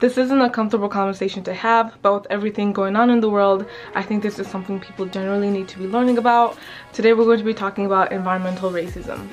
This isn't a comfortable conversation to have, but with everything going on in the world, I think this is something people generally need to be learning about. Today we're going to be talking about environmental racism.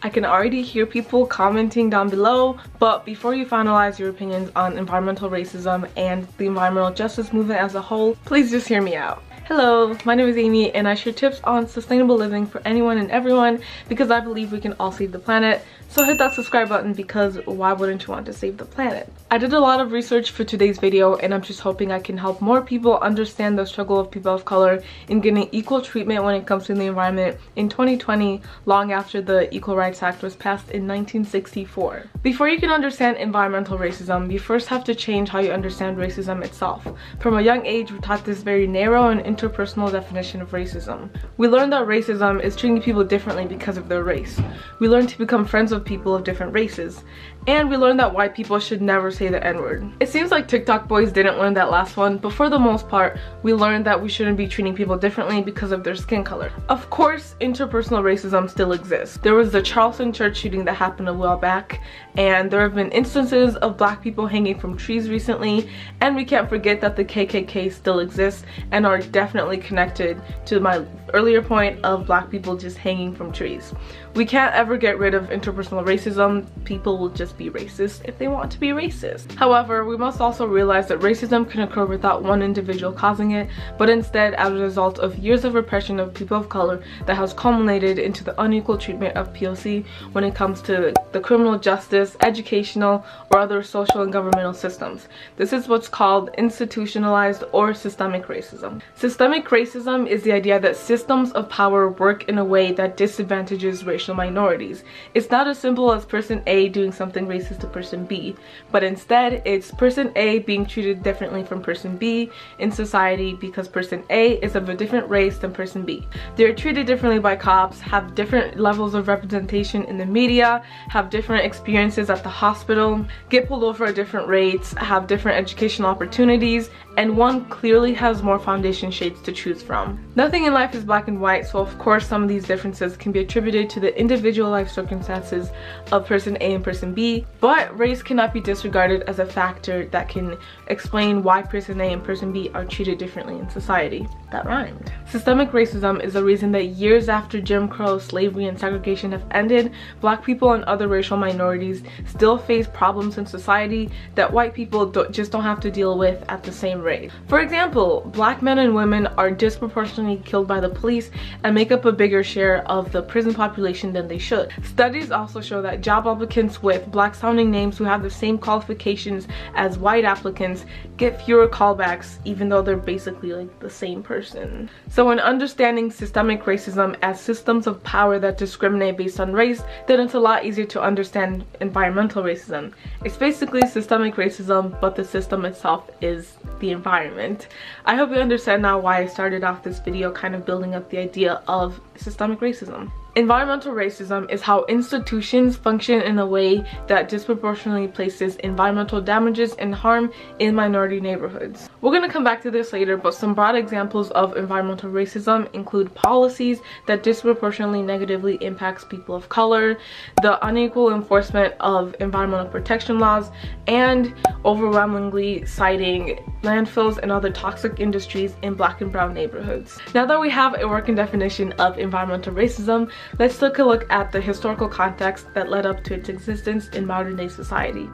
I can already hear people commenting down below, but before you finalize your opinions on environmental racism and the environmental justice movement as a whole, please just hear me out. Hello, my name is Amy and I share tips on sustainable living for anyone and everyone because I believe we can all save the planet. So hit that subscribe button because why wouldn't you want to save the planet? I did a lot of research for today's video and I'm just hoping I can help more people understand the struggle of people of color in getting equal treatment when it comes to the environment in 2020, long after the Equal Rights Act was passed in 1964. Before you can understand environmental racism, you first have to change how you understand racism itself. From a young age, we're taught this very narrow and interpersonal definition of racism. We learn that racism is treating people differently because of their race. We learn to become friends with people of different races, and we learned that white people should never say the N-word. It seems like TikTok boys didn't learn that last one, but for the most part, we learned that we shouldn't be treating people differently because of their skin color. Of course, interpersonal racism still exists. There was the Charleston church shooting that happened a while back, and there have been instances of black people hanging from trees recently, and we can't forget that the KKK still exists and are definitely connected to my earlier point of black people just hanging from trees. We can't ever get rid of interpersonal racism. People will just be racist if they want to be racist. However, we must also realize that racism can occur without one individual causing it, but instead as a result of years of repression of people of color that has culminated into the unequal treatment of POC when it comes to the criminal justice, educational, or other social and governmental systems. This is what's called institutionalized or systemic racism. Systemic racism is the idea that systems of power work in a way that disadvantages racial minorities. It's not as simple as person A doing something racist to person B, but instead it's person A being treated differently from person B in society because person A is of a different race than person B. They're treated differently by cops, have different levels of representation in the media, have different experiences at the hospital, get pulled over at different rates, have different educational opportunities, and one clearly has more foundation shades to choose from. Nothing in life is black and white, so of course some of these differences can be attributed to the individual life circumstances of person A and person B, but race cannot be disregarded as a factor that can explain why person A and person B are treated differently in society. That rhymed. Systemic racism is the reason that years after Jim Crow, slavery, and segregation have ended, black people and other racial minorities still face problems in society that white people just don't have to deal with at the same rate. For example, black men and women are disproportionately killed by the police and make up a bigger share of the prison population than they should. Studies also show that job applicants with black sounding names who have the same qualifications as white applicants get fewer callbacks even though they're basically like the same person. So when understanding systemic racism as systems of power that discriminate based on race, then it's a lot easier to understand environmental racism. It's basically systemic racism, but the system itself is the environment. I hope you understand now why I started off this video kind of building up the idea of systemic racism. Environmental racism is how institutions function in a way that disproportionately places environmental damages and harm in minority neighborhoods. We're going to come back to this later, but some broad examples of environmental racism include policies that disproportionately negatively impacts people of color, the unequal enforcement of environmental protection laws, and overwhelmingly citing landfills and other toxic industries in black and brown neighborhoods. Now that we have a working definition of environmental racism, let's take a look at the historical context that led up to its existence in modern day society.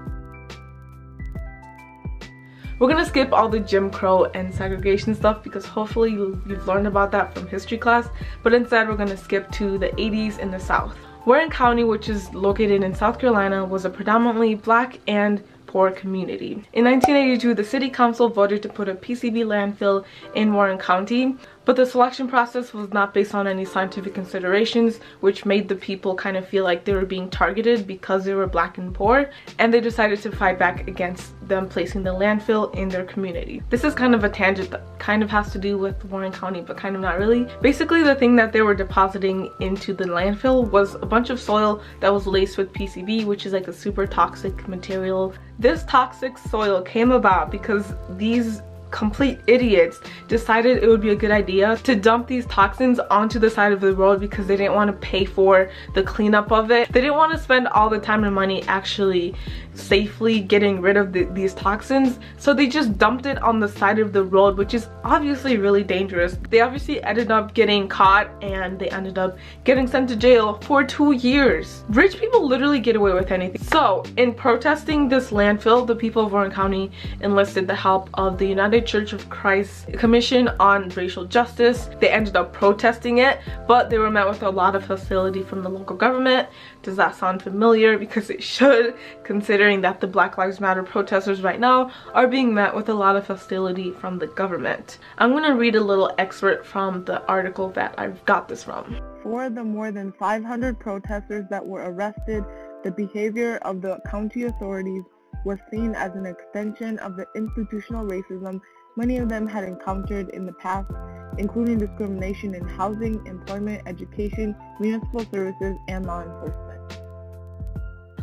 We're gonna skip all the Jim Crow and segregation stuff because hopefully you've learned about that from history class, but instead we're gonna skip to the 80s in the South. Warren County, which is located in South Carolina, was a predominantly black and poor community. In 1982, the city council voted to put a PCB landfill in Warren County, but the selection process was not based on any scientific considerations, which made the people kind of feel like they were being targeted because they were black and poor, and they decided to fight back against them placing the landfill in their community. This is kind of a tangent that kind of has to do with Warren County, but kind of not really. Basically, the thing that they were depositing into the landfill was a bunch of soil that was laced with PCB, which is like a super toxic material. This toxic soil came about because these complete idiots decided it would be a good idea to dump these toxins onto the side of the road because they didn't want to pay for the cleanup of it. They didn't want to spend all the time and money actually safely getting rid of these toxins, so they just dumped it on the side of the road, which is obviously really dangerous. They obviously ended up getting caught and they ended up getting sent to jail for 2 years. Rich people literally get away with anything. So in protesting this landfill, the people of Warren County enlisted the help of the United Church of Christ Commission on Racial Justice. They ended up protesting it, but they were met with a lot of hostility from the local government. Does that sound familiar? Because it should, considering that the Black Lives Matter protesters right now are being met with a lot of hostility from the government. I'm going to read a little excerpt from the article that I've got this from. For the more than 500 protesters that were arrested, the behavior of the county authorities was seen as an extension of the institutional racism many of them had encountered in the past, including discrimination in housing, employment, education, municipal services, and law enforcement.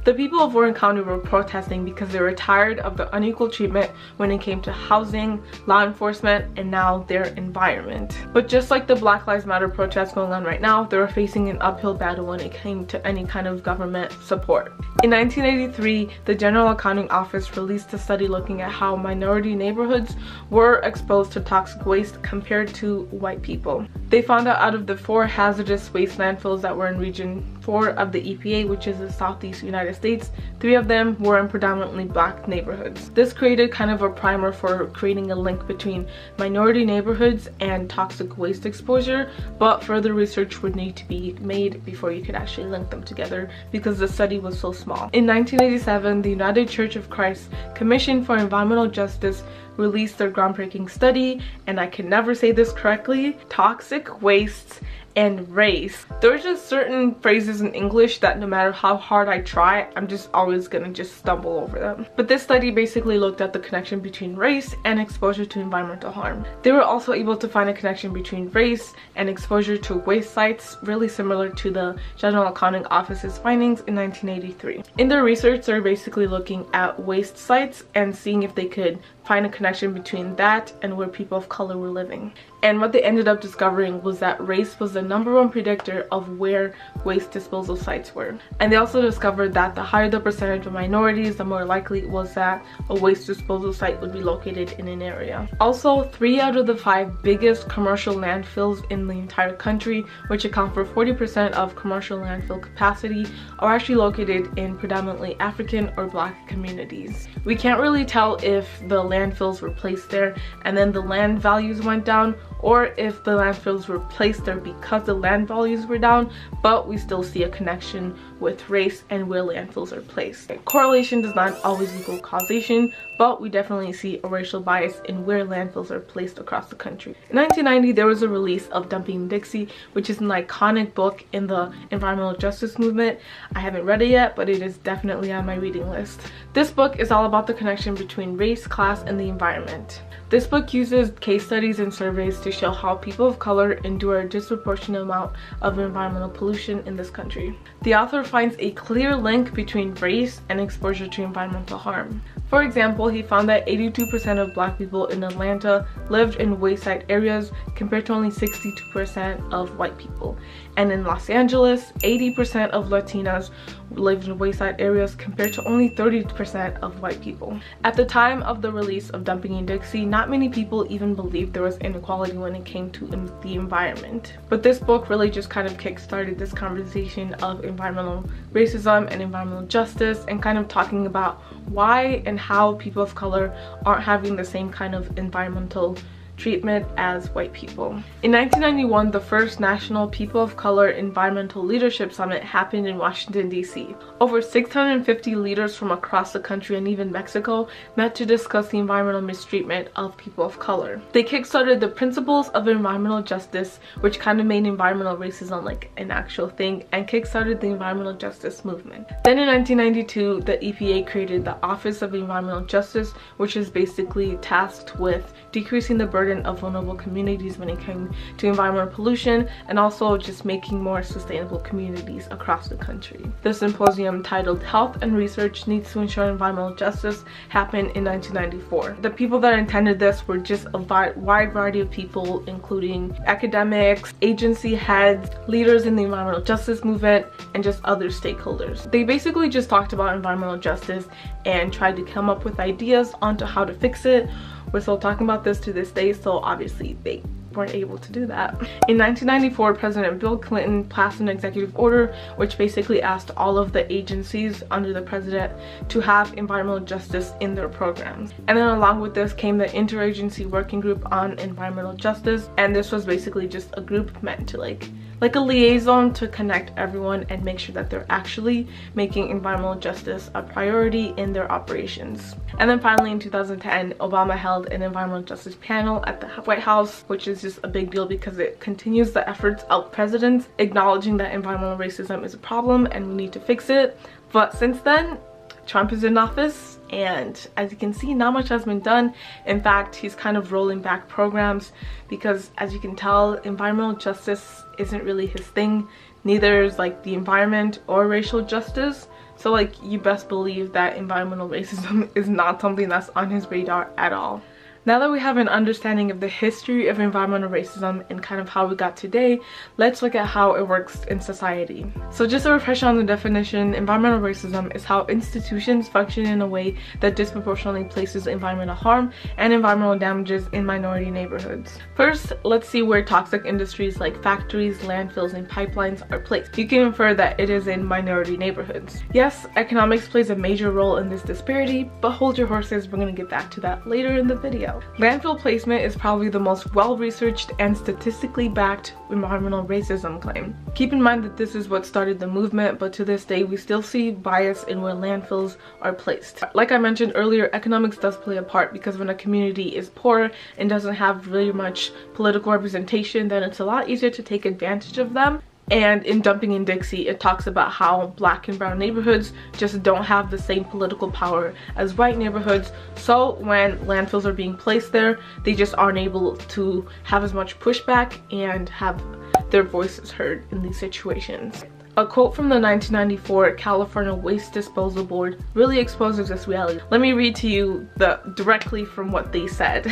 The people of Warren County were protesting because they were tired of the unequal treatment when it came to housing, law enforcement, and now their environment. But just like the Black Lives Matter protests going on right now, they were facing an uphill battle when it came to any kind of government support. In 1983, the General Accounting Office released a study looking at how minority neighborhoods were exposed to toxic waste compared to white people. They found that out of the 4 hazardous waste landfills that were in Region 4 of the EPA, which is the Southeast United States, 3 of them were in predominantly black neighborhoods. This created kind of a primer for creating a link between minority neighborhoods and toxic waste exposure, but further research would need to be made before you could actually link them together because the study was so small. In 1987, the United Church of Christ Commission for Environmental Justice released their groundbreaking study, and I can never say this correctly, Toxic Waste and Race. There's just certain phrases in English that no matter how hard I try, I'm just always gonna just stumble over them. But this study basically looked at the connection between race and exposure to environmental harm. They were also able to find a connection between race and exposure to waste sites, really similar to the General Accounting Office's findings in 1983. In their research, they're basically looking at waste sites and seeing if they could find a connection between that and where people of color were living. And what they ended up discovering was that race was the #1 predictor of where waste disposal sites were. And they also discovered that the higher the percentage of minorities, the more likely it was that a waste disposal site would be located in an area. Also, 3 out of the 5 biggest commercial landfills in the entire country, which account for 40% of commercial landfill capacity, are actually located in predominantly African or black communities. We can't really tell if the landfills were placed there and then the land values went down, or if the landfills were placed there because the land values were down, but we still see a connection with race and where landfills are placed. Correlation does not always equal causation, but we definitely see a racial bias in where landfills are placed across the country. In 1990, there was a release of Dumping Dixie, which is an iconic book in the environmental justice movement. I haven't read it yet, but it is definitely on my reading list. This book is all about the connection between race, class, and the environment. This book uses case studies and surveys to show how people of color endure a disproportionate amount of environmental pollution in this country. The author finds a clear link between race and exposure to environmental harm. For example, he found that 82% of black people in Atlanta lived in wayside areas compared to only 62% of white people. And in Los Angeles, 80% of Latinas lived in wayside areas compared to only 30% of white people. At the time of the release of Dumping in Dixie, not many people even believed there was inequality when it came to the environment. But this book really just kind of kickstarted this conversation of environmental racism and environmental justice, and kind of talking about why and how people of color aren't having the same kind of environmental treatment as white people. In 1991, the first National People of Color Environmental Leadership Summit happened in Washington, D.C. Over 650 leaders from across the country and even Mexico met to discuss the environmental mistreatment of people of color. They kickstarted the principles of environmental justice, which kind of made environmental racism like an actual thing, and kickstarted the environmental justice movement. Then in 1992, the EPA created the Office of Environmental Justice, which is basically tasked with decreasing the burden burden of vulnerable communities when it came to environmental pollution, and also just making more sustainable communities across the country. The symposium, titled Health and Research Needs to Ensure Environmental Justice, happened in 1994. The people that attended this were just a wide variety of people, including academics, agency heads, leaders in the environmental justice movement, and just other stakeholders. They basically just talked about environmental justice and tried to come up with ideas onto how to fix it. We're still talking about this to this day, so obviously they weren't able to do that. In 1994, President Bill Clinton passed an executive order which basically asked all of the agencies under the president to have environmental justice in their programs. And then along with this came the Interagency Working Group on Environmental Justice, and this was basically just a group meant to like a liaison to connect everyone and make sure that they're actually making environmental justice a priority in their operations. And then finally in 2010, Obama held an environmental justice panel at the White House, which is just a big deal because it continues the efforts of presidents acknowledging that environmental racism is a problem and we need to fix it. But since then, Trump is in office, and as you can see, not much has been done. In fact, he's kind of rolling back programs because, as you can tell, environmental justice isn't really his thing. Neither is like the environment or racial justice. So like, you best believe that environmental racism is not something that's on his radar at all. Now that we have an understanding of the history of environmental racism and kind of how we got today, let's look at how it works in society. So just a refresher on the definition, environmental racism is how institutions function in a way that disproportionately places environmental harm and environmental damages in minority neighborhoods. First, let's see where toxic industries like factories, landfills, and pipelines are placed. You can infer that it is in minority neighborhoods. Yes, economics plays a major role in this disparity, but hold your horses, we're going to get back to that later in the video. Landfill placement is probably the most well-researched and statistically backed environmental racism claim. Keep in mind that this is what started the movement, but to this day we still see bias in where landfills are placed. Like I mentioned earlier, economics does play a part because when a community is poor and doesn't have really much political representation, then it's a lot easier to take advantage of them. And in Dumping in Dixie, it talks about how black and brown neighborhoods just don't have the same political power as white neighborhoods. So when landfills are being placed there, they just aren't able to have as much pushback and have their voices heard in these situations. A quote from the 1994 California Waste Disposal Board really exposes this reality. Let me read to you directly from what they said.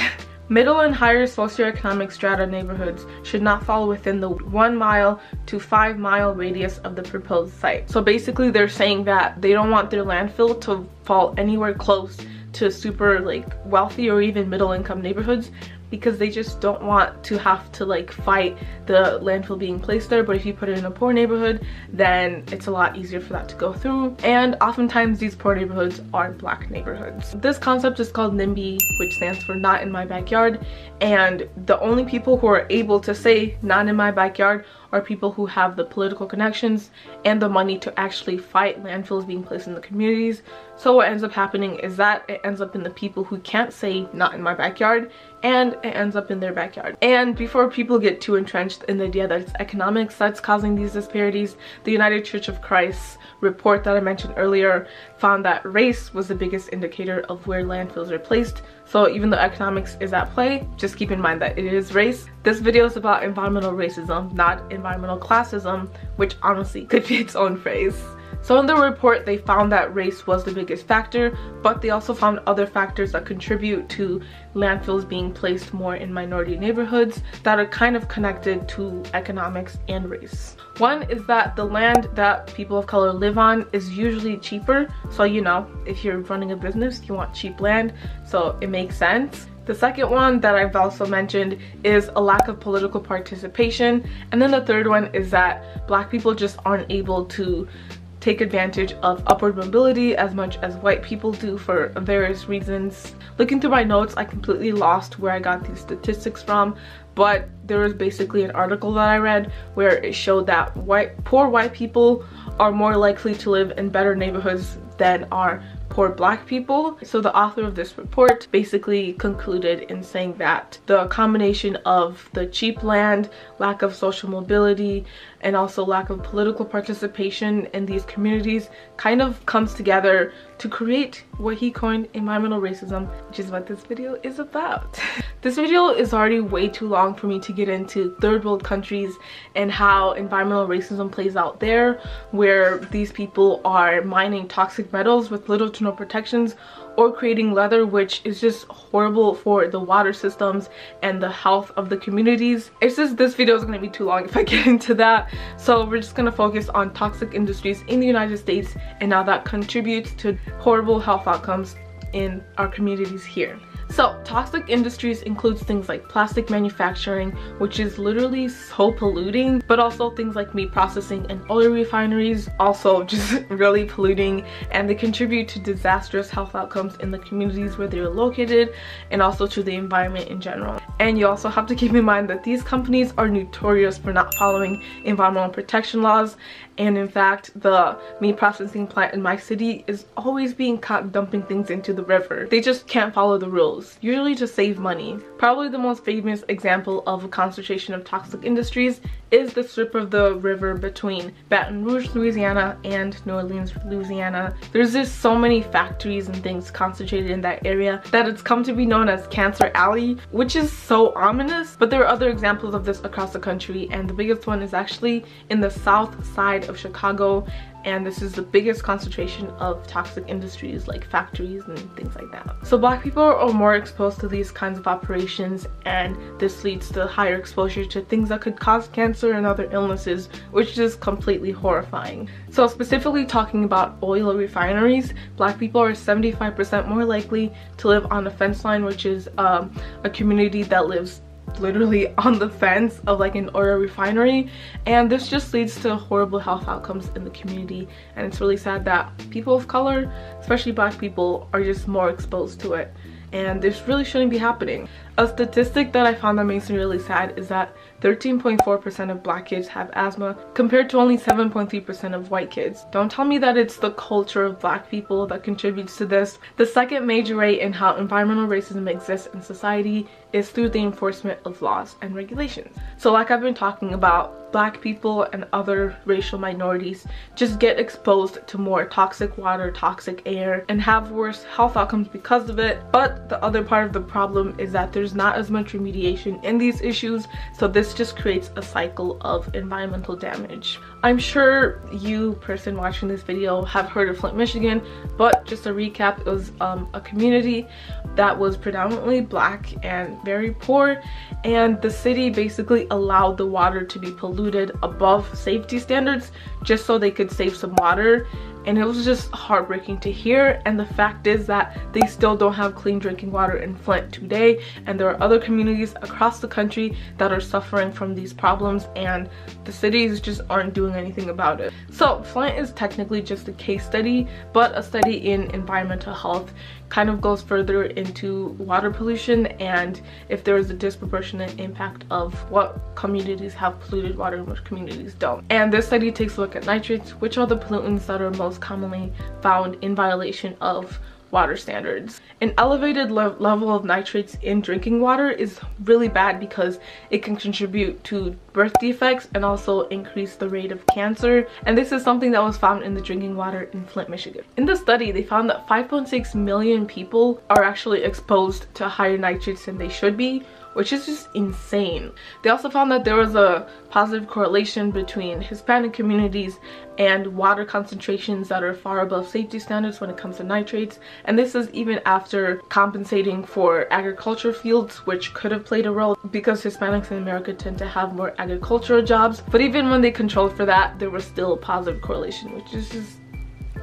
Middle and higher socioeconomic strata neighborhoods should not fall within the 1 mile to 5 mile radius of the proposed site. So basically they're saying that they don't want their landfill to fall anywhere close to super like wealthy or even middle income neighborhoods, because they just don't want to have to like fight the landfill being placed there. But if you put it in a poor neighborhood, then it's a lot easier for that to go through, and oftentimes these poor neighborhoods are black neighborhoods. This concept is called NIMBY, which stands for not in my backyard, and the only people who are able to say not in my backyard are people who have the political connections and the money to actually fight landfills being placed in the communities. So what ends up happening is that it ends up in the people who can't say not in my backyard, and it ends up in their backyard. And before people get too entrenched in the idea that it's economics that's causing these disparities, the United Church of Christ report that I mentioned earlier found that race was the biggest indicator of where landfills are placed. So even though economics is at play, just keep in mind that it is race. This video is about environmental racism, not environmental classism, which honestly could be its own phrase. So in the report, they found that race was the biggest factor, but they also found other factors that contribute to landfills being placed more in minority neighborhoods that are kind of connected to economics and race. One is that the land that people of color live on is usually cheaper. So, you know, if you're running a business, you want cheap land, so it makes sense. The second one that I've also mentioned is a lack of political participation. And then the third one is that black people just aren't able to take advantage of upward mobility as much as white people do for various reasons. Looking through my notes, I completely lost where I got these statistics from, but there was basically an article that I read where it showed that poor white people are more likely to live in better neighborhoods than are poor black people. So the author of this report basically concluded in saying that the combination of the cheap land, lack of social mobility, and also lack of political participation in these communities kind of comes together to create what he coined environmental racism, which is what this video is about. This video is already way too long for me to get into third world countries and how environmental racism plays out there, where these people are mining toxic metals with little to no protections, or creating leather, which is just horrible for the water systems and the health of the communities. It's just, this video is going to be too long if I get into that, so we're just going to focus on toxic industries in the United States and how that contributes to horrible health outcomes in our communities here. So toxic industries includes things like plastic manufacturing, which is literally so polluting, but also things like meat processing and oil refineries, also just really polluting, and they contribute to disastrous health outcomes in the communities where they're located and also to the environment in general. And you also have to keep in mind that these companies are notorious for not following environmental protection laws, and in fact the meat processing plant in my city is always being caught dumping things into the river. They just can't follow the rules, usually to save money. Probably the most famous example of a concentration of toxic industries is the strip of the river between Baton Rouge, Louisiana and New Orleans, Louisiana. There's just so many factories and things concentrated in that area that it's come to be known as Cancer Alley, which is so ominous. But there are other examples of this across the country, and the biggest one is actually in the south side of Chicago, and this is the biggest concentration of toxic industries like factories and things like that. So black people are more exposed to these kinds of operations, and this leads to higher exposure to things that could cause cancer and other illnesses, which is completely horrifying. So specifically talking about oil refineries, black people are 75% more likely to live on a fence line, which is a community that lives literally on the fence of like an oil refinery, and this just leads to horrible health outcomes in the community. And it's really sad that people of color, especially black people, are just more exposed to it, and this really shouldn't be happening. A statistic that I found that makes me really sad is that 13.4% of black kids have asthma compared to only 7.3% of white kids. Don't tell me that it's the culture of black people that contributes to this. The second major way in how environmental racism exists in society is through the enforcement of laws and regulations. So like I've been talking about, black people and other racial minorities just get exposed to more toxic water, toxic air, and have worse health outcomes because of it. But the other part of the problem is that there's not as much remediation in these issues, so this just creates a cycle of environmental damage. I'm sure you, person watching this video, have heard of Flint, Michigan, but just a recap, it was a community that was predominantly black and very poor, and the city basically allowed the water to be polluted above safety standards just so they could save some water. And it was just heartbreaking to hear, and the fact is that they still don't have clean drinking water in Flint today, and there are other communities across the country that are suffering from these problems, and the cities just aren't doing anything about it. So Flint is technically just a case study, but a study in environmental health kind of goes further into water pollution and if there is a disproportionate impact of what communities have polluted water and which communities don't. And this study takes a look at nitrates, which are the pollutants that are most commonly found in violation of water standards. An elevated level of nitrates in drinking water is really bad because it can contribute to birth defects and also increase the rate of cancer, and this is something that was found in the drinking water in Flint, Michigan. In the study, they found that 5.6 million people are actually exposed to higher nitrates than they should be, which is just insane. They also found that there was a positive correlation between Hispanic communities and water concentrations that are far above safety standards when it comes to nitrates, and this is even after compensating for agriculture fields, which could have played a role because Hispanics in America tend to have more agricultural jobs. But even when they controlled for that, there was still a positive correlation, which is just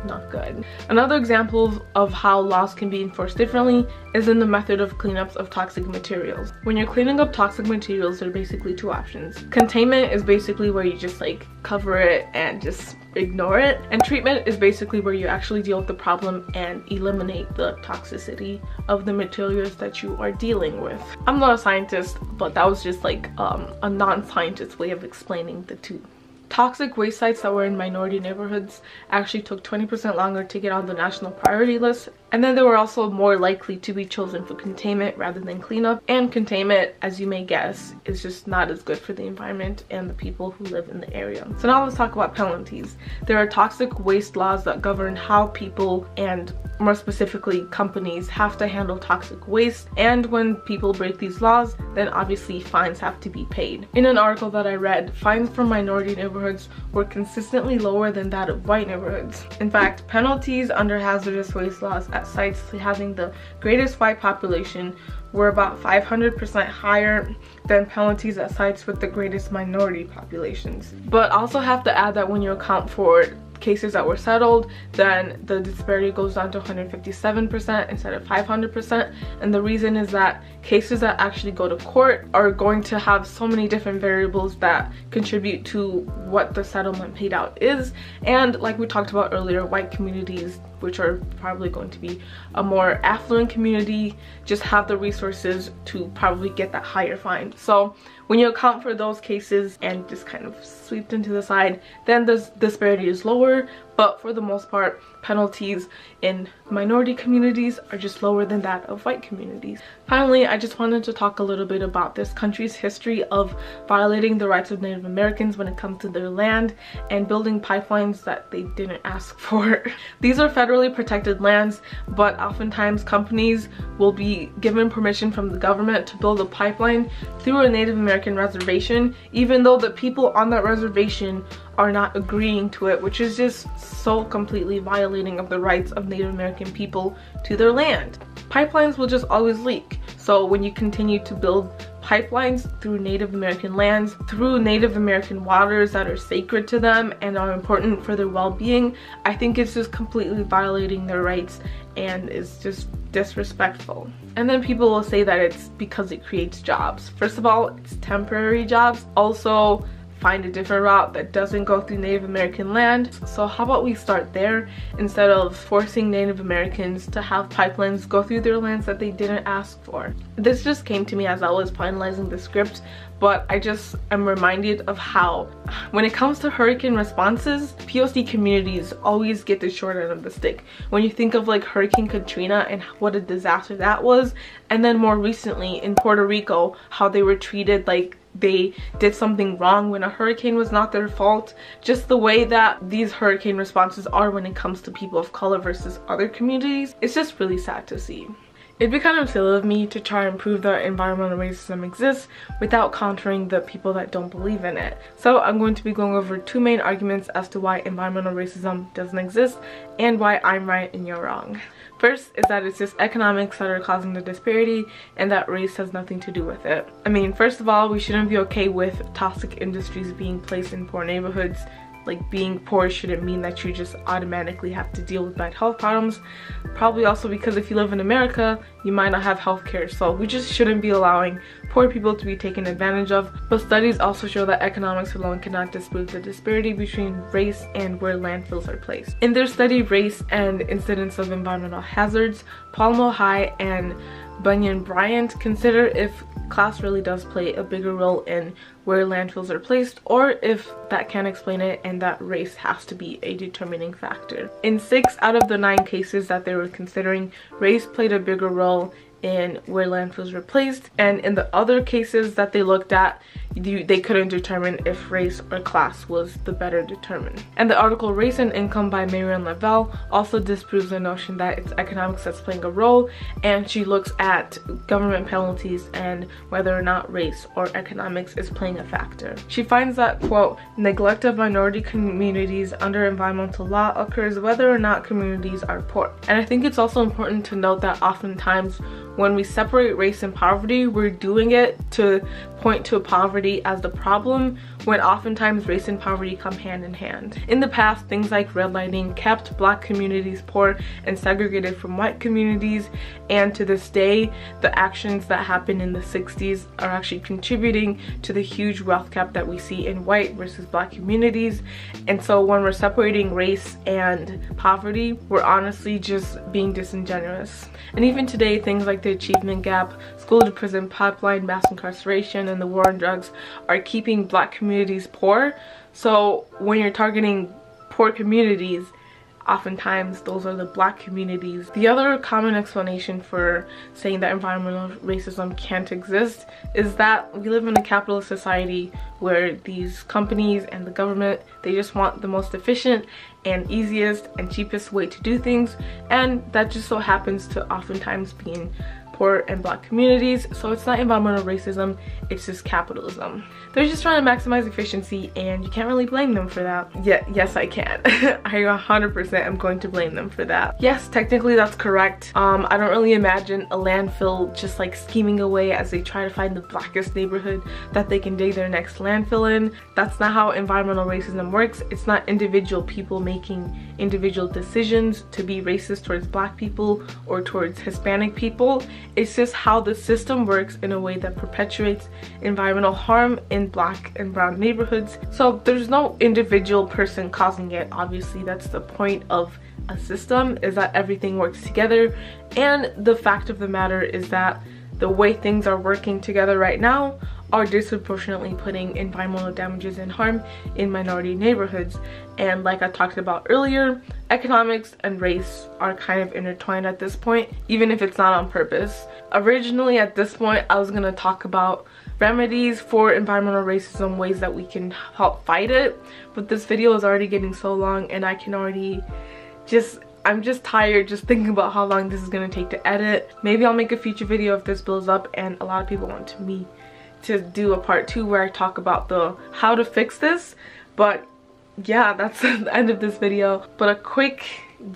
not good. Another example of how laws can be enforced differently is in the method of cleanups of toxic materials. When you're cleaning up toxic materials, there are basically two options. Containment is basically where you just like cover it and just ignore it, and treatment is basically where you actually deal with the problem and eliminate the toxicity of the materials that you are dealing with. I'm not a scientist, but that was just like a non-scientist way of explaining the two. Toxic waste sites that were in minority neighborhoods actually took 20% longer to get on the national priority list And then they were also more likely to be chosen for containment rather than cleanup. And containment, as you may guess, is just not as good for the environment and the people who live in the area. So now let's talk about penalties. There are toxic waste laws that govern how people, and more specifically companies, have to handle toxic waste. And when people break these laws, then obviously fines have to be paid. In an article that I read, fines for minority neighborhoods were consistently lower than that of white neighborhoods. In fact, penalties under hazardous waste laws at sites having the greatest white population were about 500% higher than penalties at sites with the greatest minority populations. But also have to add that when you account for cases that were settled, then the disparity goes down to 157% instead of 500%. And the reason is that cases that actually go to court are going to have so many different variables that contribute to what the settlement paid out is. And like we talked about earlier, white communities, which are probably going to be a more affluent community, just have the resources to probably get that higher fine. So when you account for those cases and just kind of sweep them to the side, then the disparity is lower. But for the most part, penalties in minority communities are just lower than that of white communities. Finally, I just wanted to talk a little bit about this country's history of violating the rights of Native Americans when it comes to their land and building pipelines that they didn't ask for. These are federally protected lands, but oftentimes companies will be given permission from the government to build a pipeline through a Native American reservation, even though the people on that reservation are not agreeing to it, which is just so completely violating of the rights of Native American people to their land. Pipelines will just always leak. So when you continue to build pipelines through Native American lands, through Native American waters that are sacred to them and are important for their well-being, I think it's just completely violating their rights and is just disrespectful. And then people will say that it's because it creates jobs. First of all, it's temporary jobs. Also, find a different route that doesn't go through Native American land. So how about we start there instead of forcing Native Americans to have pipelines go through their lands that they didn't ask for. This just came to me as I was finalizing the script, but I just am reminded of how when it comes to hurricane responses, POC communities always get the short end of the stick. When you think of like Hurricane Katrina and what a disaster that was, and then more recently in Puerto Rico, how they were treated like they did something wrong when a hurricane was not their fault. Just the way that these hurricane responses are when it comes to people of color versus other communities, it's just really sad to see. It'd be kind of silly of me to try and prove that environmental racism exists without countering the people that don't believe in it. So I'm going to be going over two main arguments as to why environmental racism doesn't exist and why I'm right and you're wrong. First is that it's just economics that are causing the disparity and that race has nothing to do with it. I mean, first of all, we shouldn't be okay with toxic industries being placed in poor neighborhoods. Like, being poor shouldn't mean that you just automatically have to deal with bad health problems. Probably also because if you live in America, you might not have health care. So we just shouldn't be allowing poor people to be taken advantage of. But studies also show that economics alone cannot disprove the disparity between race and where landfills are placed. In their study, Race and Incidence of Environmental Hazards, Palmo High and Bunyan Bryant consider if class really does play a bigger role in where landfills are placed, or if that can't explain it and that race has to be a determining factor. In 6 out of the 9 cases that they were considering, race played a bigger role in where landfills were placed, and in the other cases that they looked at, they couldn't determine if race or class was the better determined. And the article Race and Income by Marian Lavelle also disproves the notion that it's economics that's playing a role, and she looks at government penalties and whether or not race or economics is playing a factor. She finds that, quote, neglect of minority communities under environmental law occurs whether or not communities are poor. And I think it's also important to note that oftentimes when we separate race and poverty, we're doing it to point to poverty as the problem, when oftentimes race and poverty come hand in hand. In the past, things like redlining kept Black communities poor and segregated from white communities, and to this day, the actions that happened in the 60s are actually contributing to the huge wealth gap that we see in white versus Black communities. And so when we're separating race and poverty, we're honestly just being disingenuous. And even today, things like the achievement gap, school to prison pipeline, mass incarceration, and the war on drugs are keeping Black communities poor. So when you're targeting poor communities, oftentimes those are the Black communities. The other common explanation for saying that environmental racism can't exist is that we live in a capitalist society where these companies and the government, they just want the most efficient and easiest and cheapest way to do things, and that just so happens to oftentimes be in poor and Black communities. So it's not environmental racism, it's just capitalism. They're just trying to maximize efficiency, and you can't really blame them for that. Yeah, yes I can. I 100% am going to blame them for that. Yes, technically that's correct. I don't really imagine a landfill just like scheming away as they try to find the blackest neighborhood that they can dig their next landfill in. That's not how environmental racism works. It's not individual people making individual decisions to be racist towards Black people or towards Hispanic people. It's just how the system works in a way that perpetuates environmental harm in Black and brown neighborhoods. So there's no individual person causing it. Obviously, that's the point of a system, is that everything works together. And the fact of the matter is that the way things are working together right now are disproportionately putting environmental damages and harm in minority neighborhoods. And like I talked about earlier, economics and race are kind of intertwined at this point, even if it's not on purpose. Originally at this point I was gonna talk about remedies for environmental racism, ways that we can help fight it, but this video is already getting so long and I can already I'm just tired just thinking about how long this is gonna take to edit. Maybe I'll make a future video if this builds up and a lot of people want me to do a part 2 where I talk about the how to fix this. But yeah, that's the end of this video. But a quick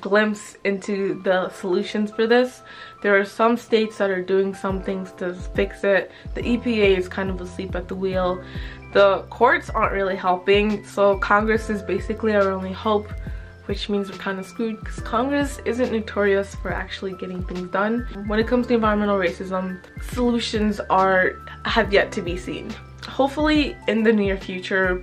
glimpse into the solutions for this. There are some states that are doing some things to fix it. The EPA is kind of asleep at the wheel. The courts aren't really helping, so Congress is basically our only hope, which means we're kind of screwed because Congress isn't notorious for actually getting things done. When it comes to environmental racism, solutions have yet to be seen. Hopefully in the near future,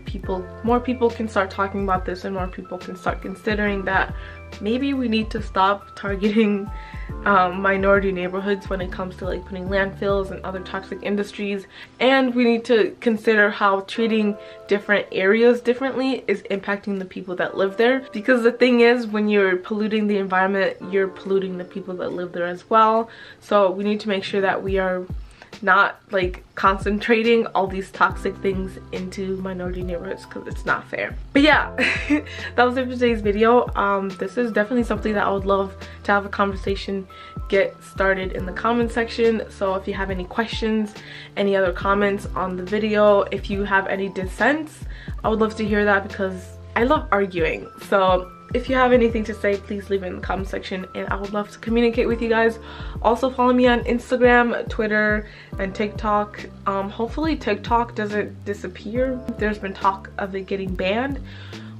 more people can start talking about this and more people can start considering that maybe we need to stop targeting minority neighborhoods when it comes to like putting landfills and other toxic industries, and we need to consider how treating different areas differently is impacting the people that live there. Because the thing is, when you're polluting the environment, you're polluting the people that live there as well. So we need to make sure that we are not like concentrating all these toxic things into minority neighborhoods, because it's not fair. But yeah, that was it for today's video. This is definitely something that I would love to have a conversation get started in the comment section. So if you have any questions, any other comments on the video, if you have any dissents, I would love to hear that because I love arguing. So if you have anything to say, please leave it in the comment section and I would love to communicate with you guys. Also follow me on Instagram, Twitter, and TikTok. Hopefully TikTok doesn't disappear. There's been talk of it getting banned,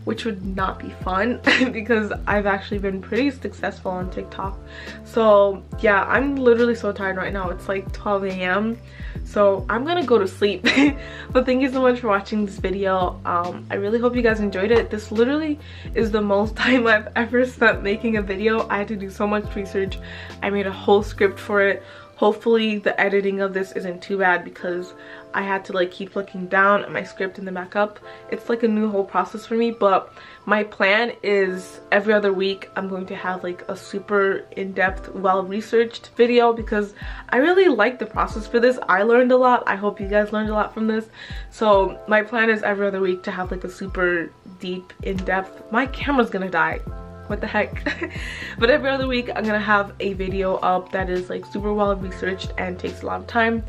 which would not be fun because I've actually been pretty successful on TikTok. So yeah, I'm literally so tired right now. It's like 12 a.m. so I'm gonna go to sleep. But thank you so much for watching this video. I really hope you guys enjoyed it. This literally is the most time I've ever spent making a video. I had to do so much research. I made a whole script for it. Hopefully the editing of this isn't too bad because I had to like keep looking down at my script and then back up. It's like a new whole process for me, but my plan is every other week I'm going to have like a super in-depth, well-researched video because I really like the process for this. I learned a lot. I hope you guys learned a lot from this. So my plan is every other week to have like a super deep, in-depth. My camera's gonna die. What the heck. But every other week I'm gonna have a video up that is like super well researched and takes a lot of time.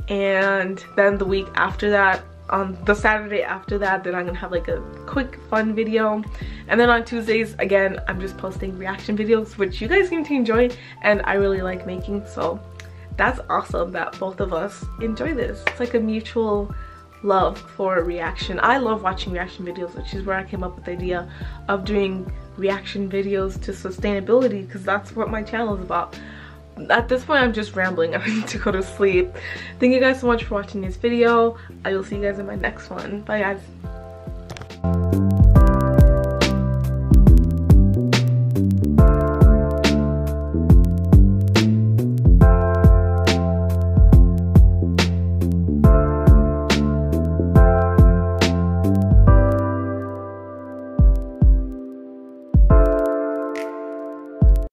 And then the week after that, on the Saturday after that, then I'm gonna have like a quick fun video. And then on Tuesdays, again, I'm just posting reaction videos, which you guys seem to enjoy and I really like making. So that's awesome that both of us enjoy this. It's like a mutual love for reaction. I love watching reaction videos, which is where I came up with the idea of doing reaction videos to sustainability, because that's what my channel is about. At this point I'm just rambling. I need to go to sleep. Thank you guys so much for watching this video. I will see you guys in my next one. Bye guys.